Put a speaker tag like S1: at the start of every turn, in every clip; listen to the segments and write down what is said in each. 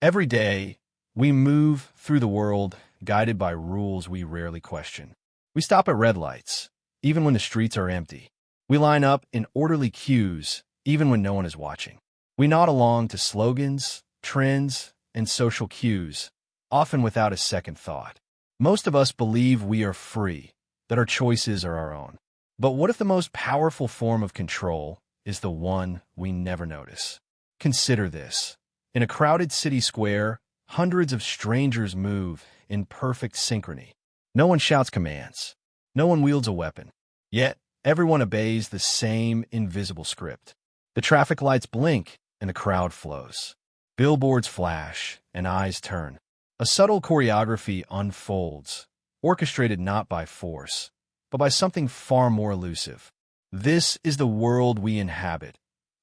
S1: Every day, we move through the world guided by rules we rarely question. We stop at red lights, even when the streets are empty. We line up in orderly queues, even when no one is watching. We nod along to slogans, trends, and social cues, often without a second thought. Most of us believe we are free, that our choices are our own. But what if the most powerful form of control is the one we never notice? Consider this. In a crowded city square, hundreds of strangers move in perfect synchrony. No one shouts commands. No one wields a weapon. Yet, everyone obeys the same invisible script. The traffic lights blink and the crowd flows. Billboards flash and eyes turn. A subtle choreography unfolds, orchestrated not by force, but by something far more elusive. This is the world we inhabit,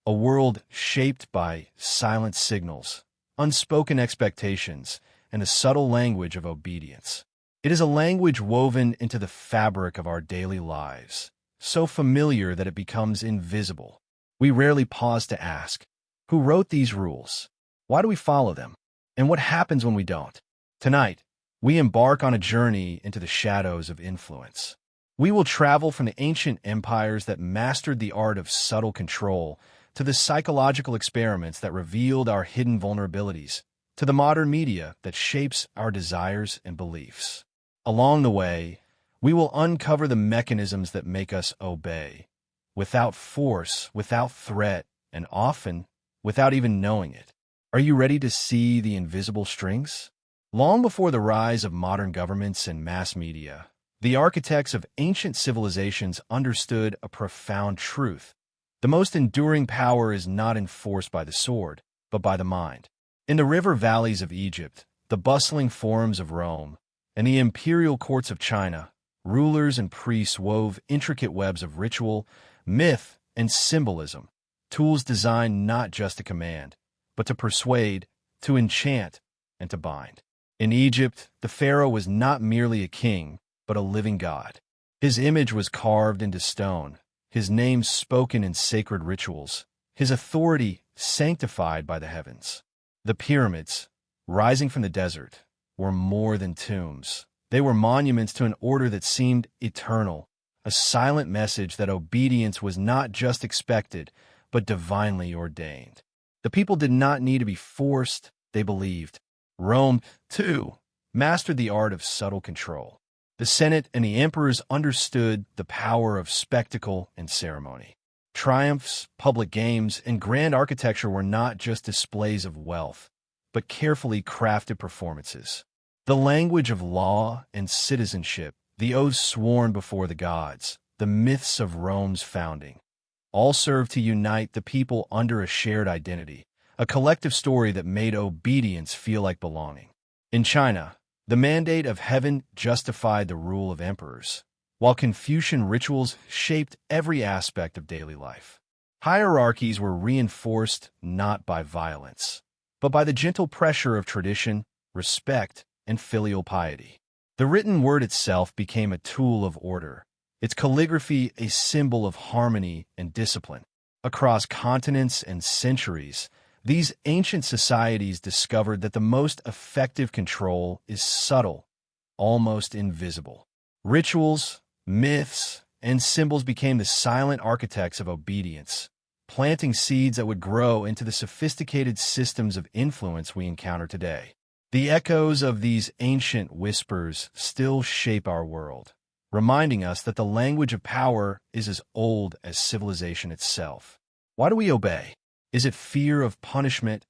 S1: a world shaped by silent signals, unspoken expectations, and a subtle language of obedience. It is a language woven into the fabric of our daily lives, so familiar that it becomes invisible. We rarely pause to ask, who wrote these rules? Why do we follow them? And what happens when we don't? Tonight, we embark on a journey into the shadows of influence. We will travel from the ancient empires that mastered the art of subtle control to the psychological experiments that revealed our hidden vulnerabilities, to the modern media that shapes our desires and beliefs. Along the way, we will uncover the mechanisms that make us obey, without force, without threat, and often without even knowing it. Are you ready to see the invisible strings? Long before the rise of modern governments and mass media, the architects of ancient civilizations understood a profound truth. The most enduring power is not enforced by the sword, but by the mind. In the river valleys of Egypt, the bustling forums of Rome, and the imperial courts of China, rulers and priests wove intricate webs of ritual, myth, and symbolism, tools designed not just to command, but to persuade, to enchant, and to bind. In Egypt, the pharaoh was not merely a king, but a living god. His image was carved into stone, his name spoken in sacred rituals, his authority sanctified by the heavens. The pyramids, rising from the desert, were more than tombs. They were monuments to an order that seemed eternal, a silent message that obedience was not just expected, but divinely ordained. The people did not need to be forced, they believed. Rome, too, mastered the art of subtle control. The Senate and the emperors understood the power of spectacle and ceremony. Triumphs, public games, and grand architecture were not just displays of wealth, but carefully crafted performances. The language of law and citizenship, the oaths sworn before the gods, the myths of Rome's founding, all served to unite the people under a shared identity, a collective story that made obedience feel like belonging. In China, the mandate of heaven justified the rule of emperors, while Confucian rituals shaped every aspect of daily life. Hierarchies were reinforced not by violence, but by the gentle pressure of tradition, respect, and filial piety. The written word itself became a tool of order, its calligraphy a symbol of harmony and discipline. Across continents and centuries, these ancient societies discovered that the most effective control is subtle, almost invisible. Rituals, myths, and symbols became the silent architects of obedience, planting seeds that would grow into the sophisticated systems of influence we encounter today. The echoes of these ancient whispers still shape our world, reminding us that the language of power is as old as civilization itself. Why do we obey? Is it fear of punishment,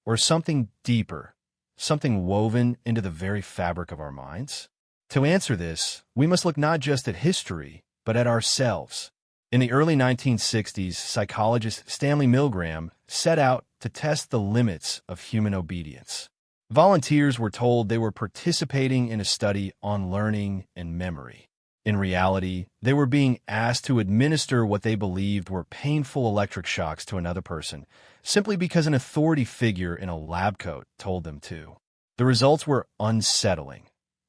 S1: or something deeper, something woven into the very fabric of our minds? To answer this, we must look not just at history, but at ourselves. In the early 1960s, psychologist Stanley Milgram set out to test the limits of human obedience. Volunteers were told they were participating in a study on learning and memory. In reality, they were being asked to administer what they believed were painful electric shocks to another person, simply because an authority figure in a lab coat told them to. The results were unsettling.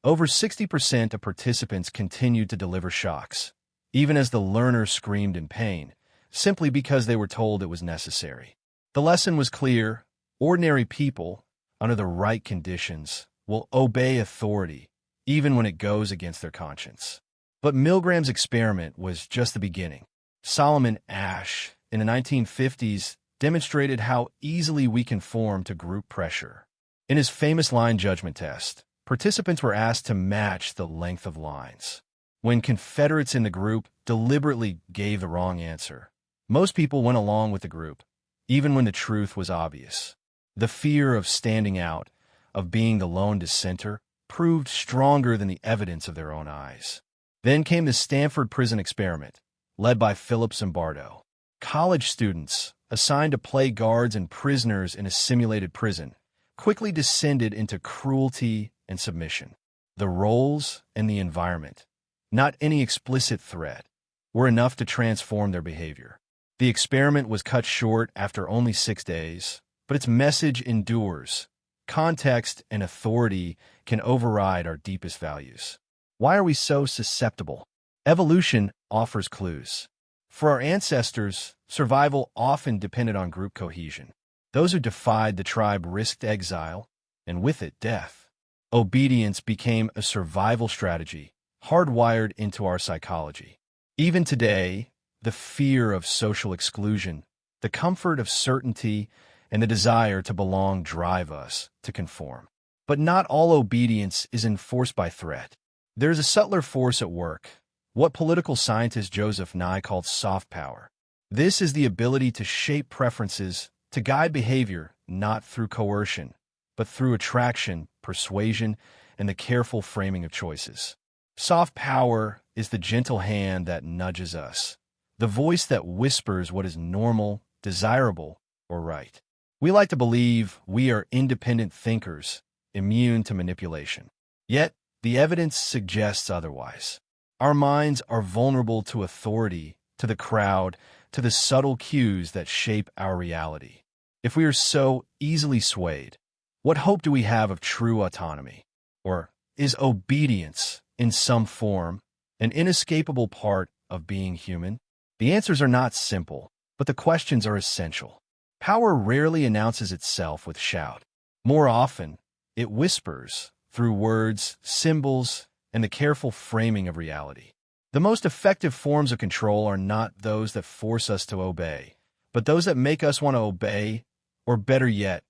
S1: Over 60% of participants continued to deliver shocks, even as the learner screamed in pain, simply because they were told it was necessary. The lesson was clear: ordinary people, under the right conditions, will obey authority, even when it goes against their conscience. But Milgram's experiment was just the beginning. Solomon Asch, in the 1950s, demonstrated how easily we conform to group pressure. In his famous line judgment test, participants were asked to match the length of lines. When Confederates in the group deliberately gave the wrong answer, most people went along with the group, even when the truth was obvious. The fear of standing out, of being the lone dissenter, proved stronger than the evidence of their own eyes. Then came the Stanford prison experiment, led by Philip Zimbardo. College students, assigned to play guards and prisoners in a simulated prison, quickly descended into cruelty and submission. The roles and the environment, not any explicit threat, were enough to transform their behavior. The experiment was cut short after only 6 days, but its message endures. Context and authority can override our deepest values. Why are we so susceptible? Evolution offers clues. For our ancestors, survival often depended on group cohesion. Those who defied the tribe risked exile, and with it, death. Obedience became a survival strategy, hardwired into our psychology. Even today, the fear of social exclusion, the comfort of certainty, and the desire to belong drive us to conform. But not all obedience is enforced by threat. There is a subtler force at work, what political scientist Joseph Nye called soft power. This is the ability to shape preferences, to guide behavior, not through coercion, but through attraction, persuasion, and the careful framing of choices. Soft power is the gentle hand that nudges us, the voice that whispers what is normal, desirable, or right. We like to believe we are independent thinkers, immune to manipulation. Yet, the evidence suggests otherwise. Our minds are vulnerable to authority, to the crowd, to the subtle cues that shape our reality. If we are so easily swayed, what hope do we have of true autonomy? Or is obedience, in some form, an inescapable part of being human? The answers are not simple, but the questions are essential. Power rarely announces itself with shout. More often, it whispers through words, symbols, and the careful framing of reality. The most effective forms of control are not those that force us to obey, but those that make us want to obey, or better yet,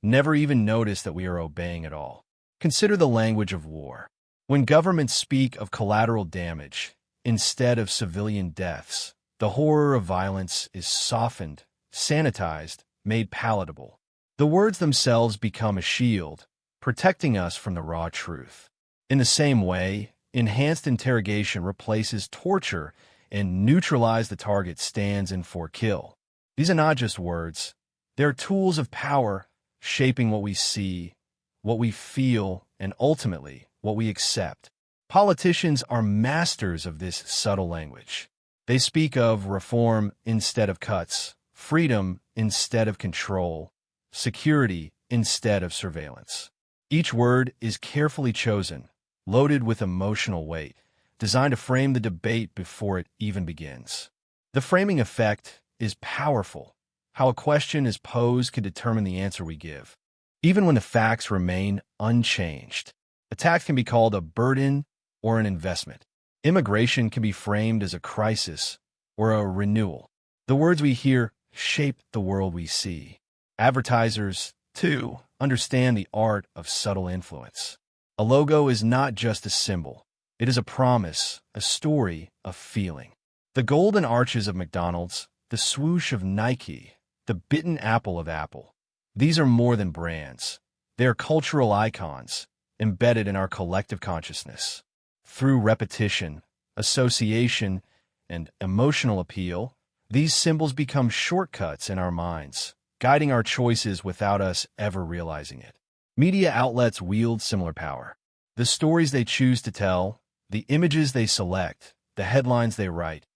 S1: never even notice that we are obeying at all. Consider the language of war. When governments speak of collateral damage instead of civilian deaths, the horror of violence is softened, sanitized, made palatable. The words themselves become a shield, protecting us from the raw truth. In the same way, enhanced interrogation replaces torture and neutralize the target stands in for kill. These are not just words. They're tools of power, shaping what we see, what we feel, and ultimately, what we accept. Politicians are masters of this subtle language. They speak of reform instead of cuts, freedom instead of control, security instead of surveillance. Each word is carefully chosen, loaded with emotional weight, designed to frame the debate before it even begins. The framing effect is powerful. How a question is posed can determine the answer we give, even when the facts remain unchanged. Attacks can be called a burden or an investment. Immigration can be framed as a crisis or a renewal. The words we hear shape the world we see. Advertisers, too, understand the art of subtle influence. A logo is not just a symbol. It is a promise, a story, a feeling. The golden arches of McDonald's, the swoosh of Nike, the bitten apple of Apple. These are more than brands. They are cultural icons, embedded in our collective consciousness. Through repetition, association, and emotional appeal, these symbols become shortcuts in our minds, guiding our choices without us ever realizing it. Media outlets wield similar power. The stories they choose to tell, the images they select, the headlines they write,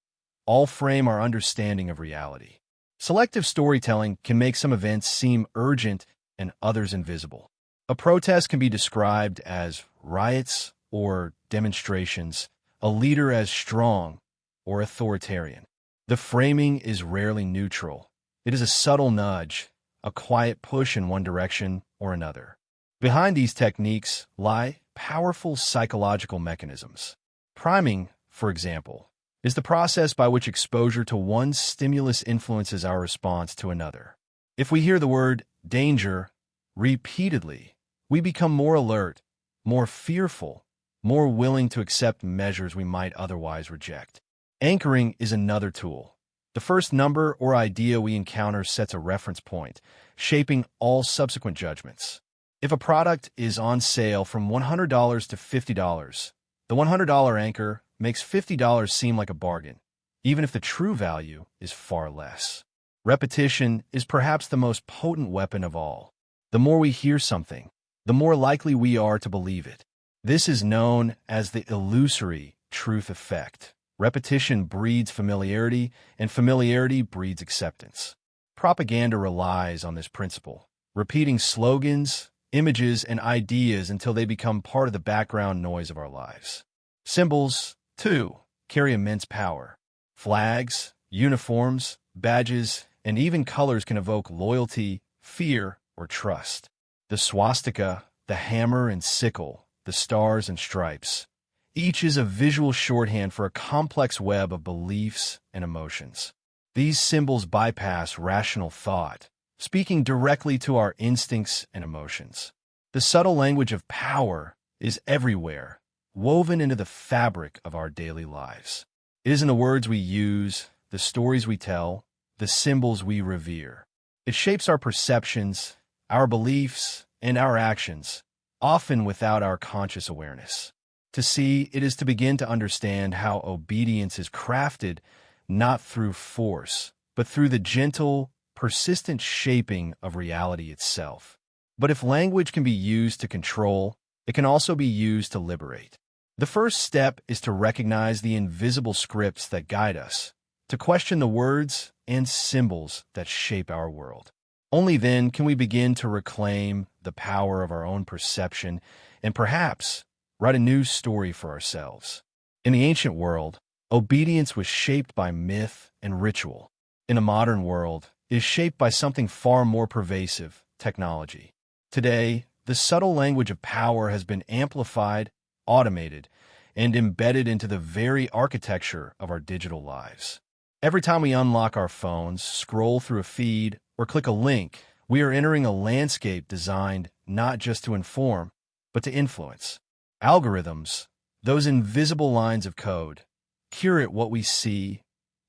S1: all frame our understanding of reality. Selective storytelling can make some events seem urgent and others invisible. A protest can be described as riots or demonstrations, a leader as strong or authoritarian. The framing is rarely neutral. It is a subtle nudge, a quiet push in one direction or another. Behind these techniques lie powerful psychological mechanisms. Priming, for example, is the process by which exposure to one stimulus influences our response to another. If we hear the word danger repeatedly, we become more alert, more fearful, more willing to accept measures we might otherwise reject. Anchoring is another tool. The first number or idea we encounter sets a reference point, shaping all subsequent judgments. If a product is on sale from $100 to $50, the $100 anchor makes $50 seem like a bargain, even if the true value is far less. Repetition is perhaps the most potent weapon of all. The more we hear something, the more likely we are to believe it. This is known as the illusory truth effect. Repetition breeds familiarity, and familiarity breeds acceptance. Propaganda relies on this principle, repeating slogans, images, and ideas until they become part of the background noise of our lives. Symbols, too, carry immense power. Flags, uniforms, badges, and even colors can evoke loyalty, fear, or trust. The swastika, the hammer and sickle, the stars and stripes. Each is a visual shorthand for a complex web of beliefs and emotions. These symbols bypass rational thought, speaking directly to our instincts and emotions. The subtle language of power is everywhere, woven into the fabric of our daily lives. It is in the words we use, the stories we tell, the symbols we revere. It shapes our perceptions, our beliefs, and our actions, often without our conscious awareness. To see it is to begin to understand how obedience is crafted not through force, but through the gentle, persistent shaping of reality itself. But if language can be used to control, it can also be used to liberate. The first step is to recognize the invisible scripts that guide us, to question the words and symbols that shape our world. Only then can we begin to reclaim the power of our own perception and perhaps write a new story for ourselves. In the ancient world, obedience was shaped by myth and ritual. In the modern world, it is shaped by something far more pervasive, technology. Today, the subtle language of power has been amplified, automated, and embedded into the very architecture of our digital lives. Every time we unlock our phones, scroll through a feed, or click a link, we are entering a landscape designed not just to inform, but to influence. Algorithms, those invisible lines of code, curate what we see,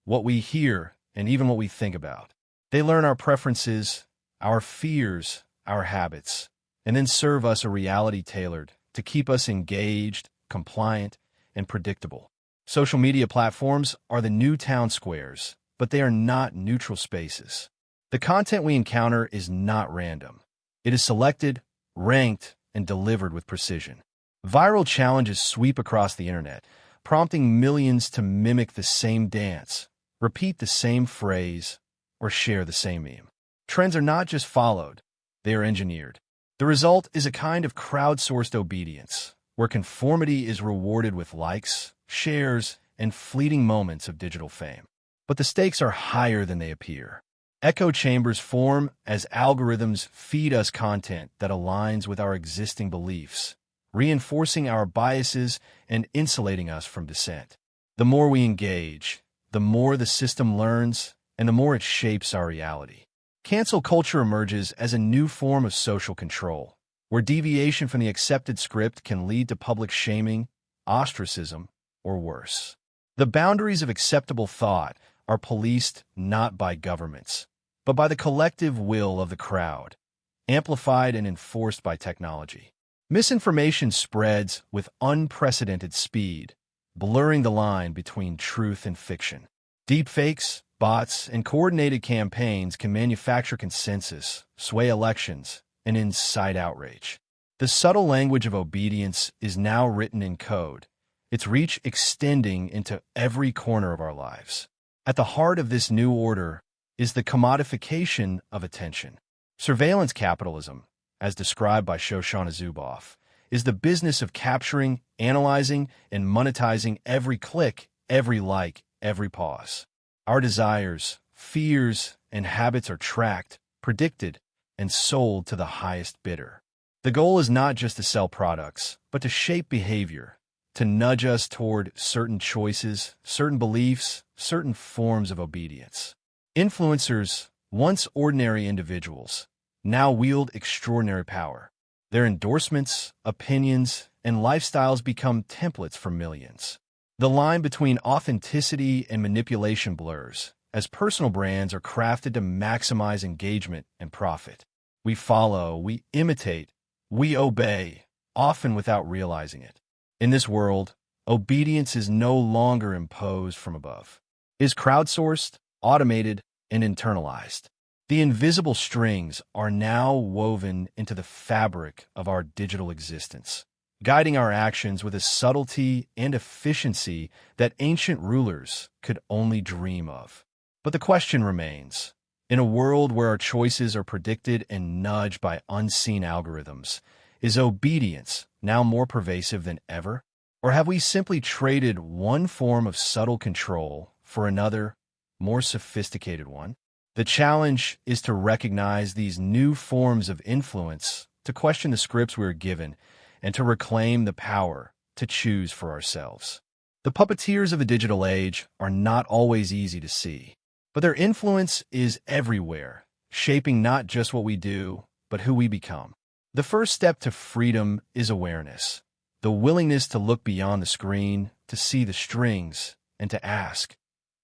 S1: what we hear, and even what we think about. They learn our preferences, our fears, our habits, and then serve us a reality tailored to keep us engaged, compliant, and predictable. Social media platforms are the new town squares, but they are not neutral spaces. The content we encounter is not random. It is selected, ranked, and delivered with precision. Viral challenges sweep across the internet, prompting millions to mimic the same dance, repeat the same phrase, or share the same meme. Trends are not just followed, they are engineered. The result is a kind of crowdsourced obedience, where conformity is rewarded with likes, shares, and fleeting moments of digital fame. But the stakes are higher than they appear. Echo chambers form as algorithms feed us content that aligns with our existing beliefs, reinforcing our biases and insulating us from dissent. The more we engage, the more the system learns, and the more it shapes our reality. Cancel culture emerges as a new form of social control, where deviation from the accepted script can lead to public shaming, ostracism, or worse. The boundaries of acceptable thought are policed not by governments, but by the collective will of the crowd, amplified and enforced by technology. Misinformation spreads with unprecedented speed, blurring the line between truth and fiction. Deepfakes, bots, and coordinated campaigns can manufacture consensus, sway elections, and incite outrage. The subtle language of obedience is now written in code, its reach extending into every corner of our lives. At the heart of this new order is the commodification of attention. Surveillance capitalism, as described by Shoshana Zuboff, is the business of capturing, analyzing, and monetizing every click, every like, every pause. Our desires, fears, and habits are tracked, predicted, and sold to the highest bidder. The goal is not just to sell products, but to shape behavior, to nudge us toward certain choices, certain beliefs, certain forms of obedience. Influencers, once ordinary individuals, now wield extraordinary power. Their endorsements, opinions, and lifestyles become templates for millions. The line between authenticity and manipulation blurs, as personal brands are crafted to maximize engagement and profit. We follow, we imitate, we obey, often without realizing it. In this world, obedience is no longer imposed from above. It is crowdsourced, automated, and internalized. The invisible strings are now woven into the fabric of our digital existence, guiding our actions with a subtlety and efficiency that ancient rulers could only dream of. But the question remains, in a world where our choices are predicted and nudged by unseen algorithms, is obedience now more pervasive than ever? Or have we simply traded one form of subtle control for another, more sophisticated one? The challenge is to recognize these new forms of influence, to question the scripts we are given, and to reclaim the power to choose for ourselves. The puppeteers of the digital age are not always easy to see, but their influence is everywhere, shaping not just what we do, but who we become. The first step to freedom is awareness, the willingness to look beyond the screen, to see the strings, and to ask,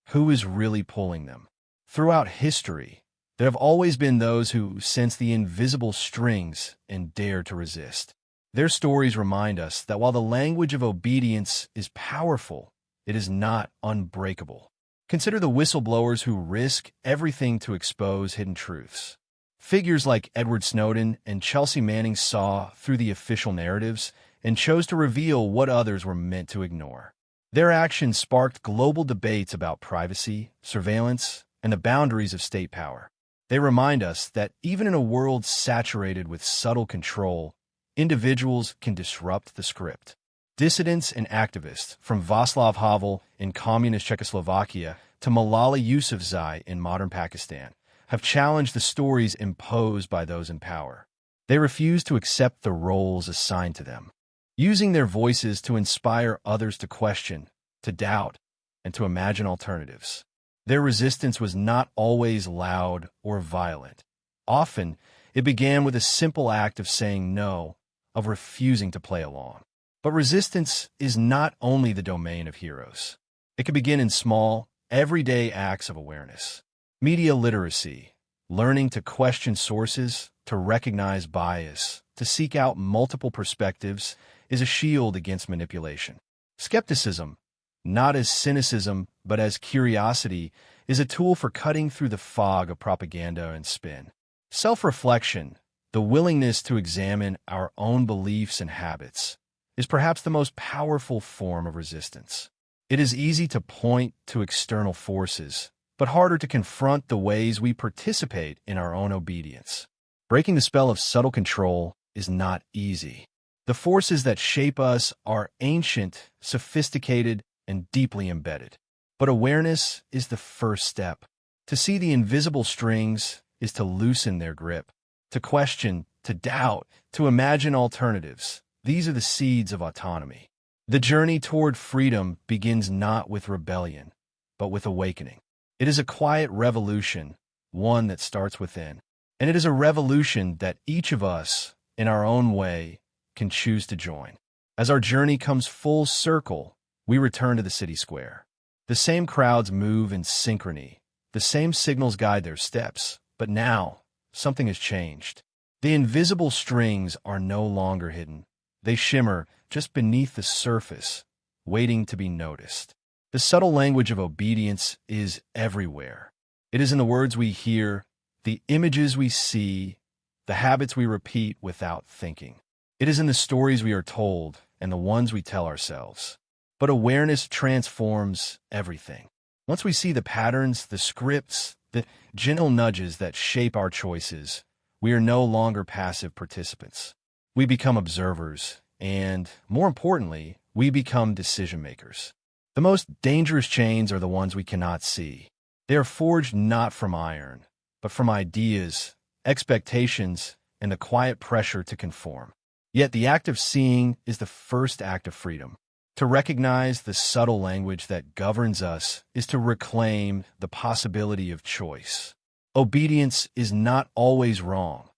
S1: who is really pulling them? Throughout history, there have always been those who sense the invisible strings and dare to resist. Their stories remind us that while the language of obedience is powerful, it is not unbreakable. Consider the whistleblowers who risk everything to expose hidden truths. Figures like Edward Snowden and Chelsea Manning saw through the official narratives and chose to reveal what others were meant to ignore. Their actions sparked global debates about privacy, surveillance, and the boundaries of state power. They remind us that even in a world saturated with subtle control, individuals can disrupt the script. Dissidents and activists, from Václav Havel in communist Czechoslovakia to Malala Yousafzai in modern Pakistan, have challenged the stories imposed by those in power. They refuse to accept the roles assigned to them, using their voices to inspire others to question, to doubt, and to imagine alternatives. Their resistance was not always loud or violent. Often, it began with a simple act of saying no, of refusing to play along. But resistance is not only the domain of heroes. It can begin in small, everyday acts of awareness. Media literacy, learning to question sources, to recognize bias, to seek out multiple perspectives, is a shield against manipulation. Skepticism, not as cynicism, but as curiosity, is a tool for cutting through the fog of propaganda and spin. Self-reflection, the willingness to examine our own beliefs and habits, is perhaps the most powerful form of resistance. It is easy to point to external forces, but harder to confront the ways we participate in our own obedience. Breaking the spell of subtle control is not easy. The forces that shape us are ancient, sophisticated, and deeply embedded. But awareness is the first step. To see the invisible strings is to loosen their grip, to question, to doubt, to imagine alternatives. These are the seeds of autonomy. The journey toward freedom begins not with rebellion, but with awakening. It is a quiet revolution, one that starts within. And it is a revolution that each of us, in our own way, can choose to join. As our journey comes full circle, we return to the city square. The same crowds move in synchrony. The same signals guide their steps. But now, something has changed. The invisible strings are no longer hidden. They shimmer just beneath the surface, waiting to be noticed. The subtle language of obedience is everywhere. It is in the words we hear, the images we see, the habits we repeat without thinking. It is in the stories we are told and the ones we tell ourselves. But awareness transforms everything. Once we see the patterns, the scripts, the gentle nudges that shape our choices, we are no longer passive participants. We become observers, and, more importantly, we become decision makers. The most dangerous chains are the ones we cannot see. They are forged not from iron, but from ideas, expectations, and the quiet pressure to conform. Yet the act of seeing is the first act of freedom. To recognize the subtle language that governs us is to reclaim the possibility of choice. Obedience is not always wrong,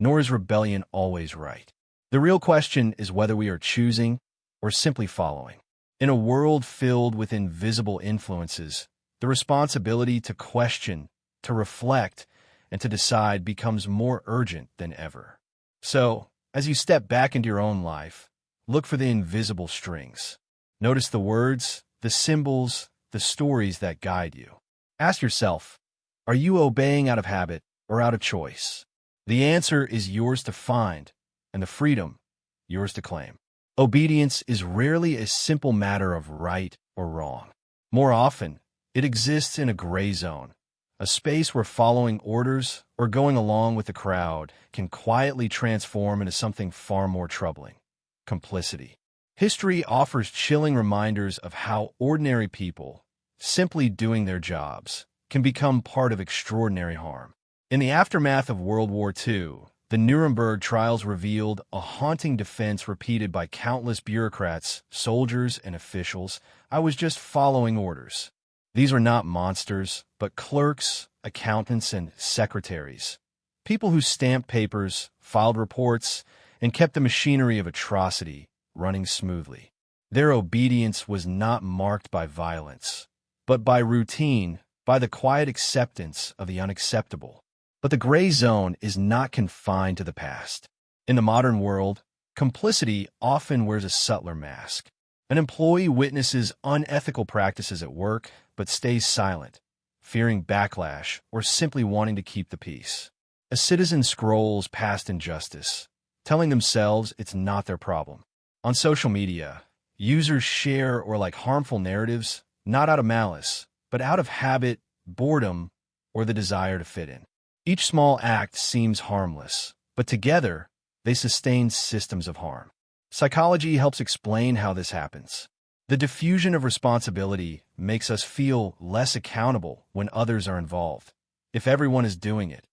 S1: nor is rebellion always right. The real question is whether we are choosing or simply following. In a world filled with invisible influences, the responsibility to question, to reflect, and to decide becomes more urgent than ever. So, as you step back into your own life, look for the invisible strings. Notice the words, the symbols, the stories that guide you. Ask yourself, are you obeying out of habit or out of choice? The answer is yours to find, and the freedom, yours to claim. Obedience is rarely a simple matter of right or wrong. More often, it exists in a gray zone, a space where following orders or going along with the crowd can quietly transform into something far more troubling: complicity. History offers chilling reminders of how ordinary people, simply doing their jobs, can become part of extraordinary harm. In the aftermath of World War II, the Nuremberg trials revealed a haunting defense repeated by countless bureaucrats, soldiers, and officials. I was just following orders. These were not monsters, but clerks, accountants, and secretaries. People who stamped papers, filed reports, and kept the machinery of atrocity running smoothly. Their obedience was not marked by violence, but by routine, by the quiet acceptance of the unacceptable. But the gray zone is not confined to the past. In the modern world, complicity often wears a subtler mask. An employee witnesses unethical practices at work, but stays silent, fearing backlash or simply wanting to keep the peace. A citizen scrolls past injustice, telling themselves it's not their problem. On social media, users share or like harmful narratives, not out of malice, but out of habit, boredom, or the desire to fit in. Each small act seems harmless, but together, they sustain systems of harm. Psychology helps explain how this happens. The diffusion of responsibility makes us feel less accountable when others are involved. If everyone is doing it,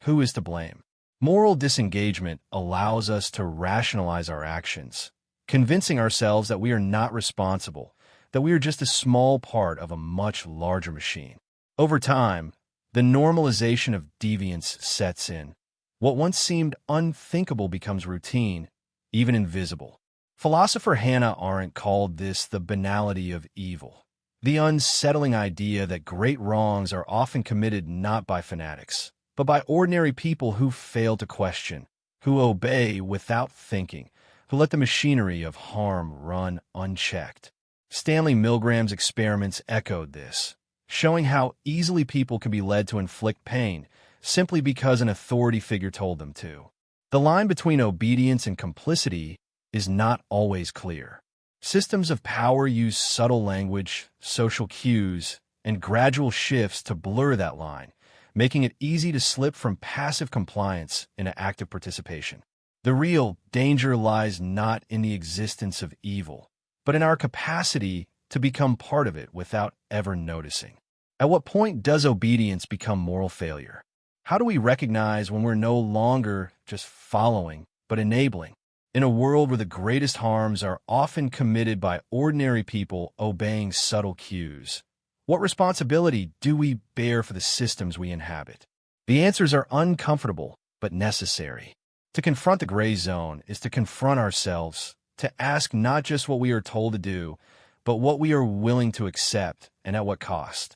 S1: who is to blame? Moral disengagement allows us to rationalize our actions, convincing ourselves that we are not responsible, that we are just a small part of a much larger machine. Over time, the normalization of deviance sets in. What once seemed unthinkable becomes routine, even invisible. Philosopher Hannah Arendt called this the banality of evil, the unsettling idea that great wrongs are often committed not by fanatics, but by ordinary people who fail to question, who obey without thinking, who let the machinery of harm run unchecked. Stanley Milgram's experiments echoed this, showing how easily people can be led to inflict pain simply because an authority figure told them to. The line between obedience and complicity is not always clear. Systems of power use subtle language, social cues, and gradual shifts to blur that line, making it easy to slip from passive compliance into active participation. The real danger lies not in the existence of evil, but in our capacity to become part of it without ever noticing. At what point does obedience become moral failure? How do we recognize when we're no longer just following, but enabling? In a world where the greatest harms are often committed by ordinary people obeying subtle cues, what responsibility do we bear for the systems we inhabit? The answers are uncomfortable, but necessary. To confront the gray zone is to confront ourselves, to ask not just what we are told to do, but what we are willing to accept and at what cost.